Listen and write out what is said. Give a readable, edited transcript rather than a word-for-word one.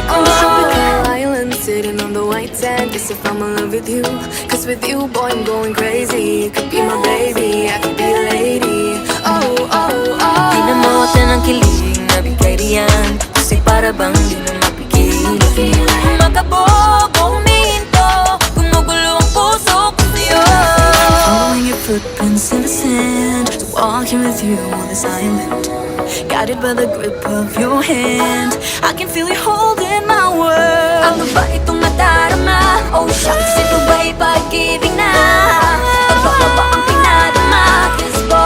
On the tropical island, sitting on the white sand. Guess if I'm in love with you, cause with you, boy, I'm going crazy. You could be my baby, I could be a lady. Oh, oh, oh. Di na mawata ng kilig, nabigay riyan. Kasi para bang di na mapigil. Kumakabog o humihinto, gumugulo ang puso ko sa'yo. Following your footprints in the sand, walking with you on this island, guided by the grip of your hand. I can feel you holding my world. Ano ba itong nadarama? Oh shucks, ito ba'y pag-ibig na? Totoo ba ang pinadama? Kiss ko